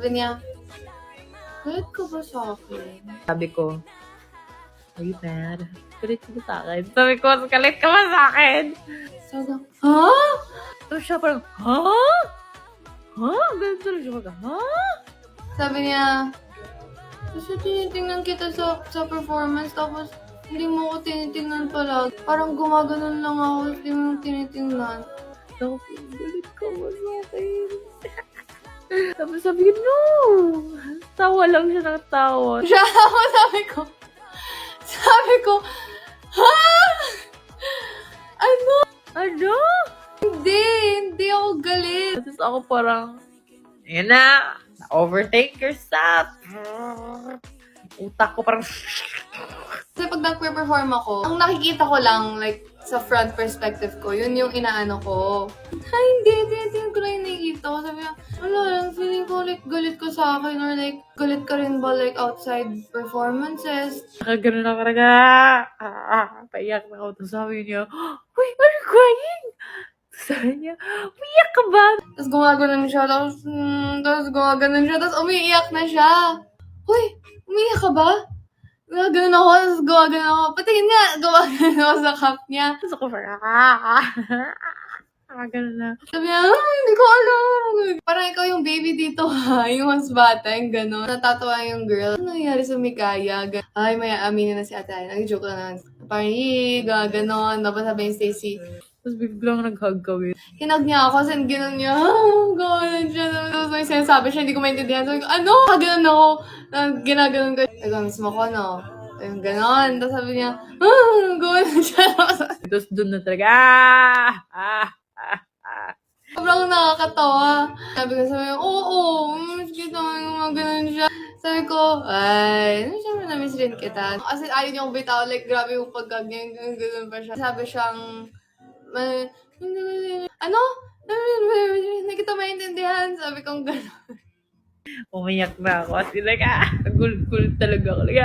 Sabi niya, galit ka ba sa akin? Sabi ko, are you mad? Galit ka ba sa akin? Sabi ko, galit ka ba sa akin? Sabi ko, ha? Tapos siya parang, ha? Ha? Ganun talaga siya mag, ha? Sabi niya, kasi tinitingnan kita sa performance, tapos hindi mo ko tinitingnan pala. Parang gumaganon lang ako, hindi mo tinitingnan. Sabi ko, galit ka ba sa akin? Tapos sabi ko, no! Tawa lang siya ng tawa. Siya ako, sabi ko, ha? Ano? Ano? Hindi ako galit. Tapos ako parang, yun na, overtake yourself. Utak ko parang, Kasi pag nag-perform ako, ang nakikita ko lang, like, sa front perspective ko, yun yung inaano ko. Ay, hindi ko lang yung nakikita ko. Sabi niya, wala lang, feeling ko, like, galit ka sa akin, or like, galit ka rin ba, like, outside performances? nakaganon ako talaga. Paiyak na ako. Tapos sabi niya, wait, are you crying? Sabi niya, umiyak ka ba? Tapos gumaganon siya, tapos gumaganon siya, tapos umiiyak na siya. Hoy, umiiyak ka ba? Gumaganon ako, tapos gumaganon ako. Patingin nga, gumaganon ako sa cup niya. Tapos ako parang, ganun na. Sabi niya, hindi ko alam. Parang ikaw yung baby dito ha, yung mas bata, yung gano'n. Natatawa yung girl. Ano nangyari sa Mikaya? Ay, may aminin na si ate. Nag-joke lang naman. Parang, gano'n. Tapos sabi yung Stacy, Tapos biglang nag-hug kami. hinag niya ako, kasi gano'n niya, gano'n siya. Tapos may sinasabi siya, hindi ko maintindihan. Sabi ko, ano? Gano'n ako. Ginaganon ko. Sabi ko, mismo ko, no? Yung gano'n. Tapos sabi niya, gano'n siya. Tapos dun na talaga, Sobrang nakakatawa. Sabi ko, oo, miss kita, mga ganun siya. Sabi ko, ay, siyempre na-miss rin kita. Kasi ayaw niya akong bitaw, like, grabe yung pagkaganyan, ganun pa siya. Sabi siyang, ano? Hindi kita maintindihan. Sabi kong gano'n. umiyak na ako. As in, like, nagul-gul talaga ako. Like,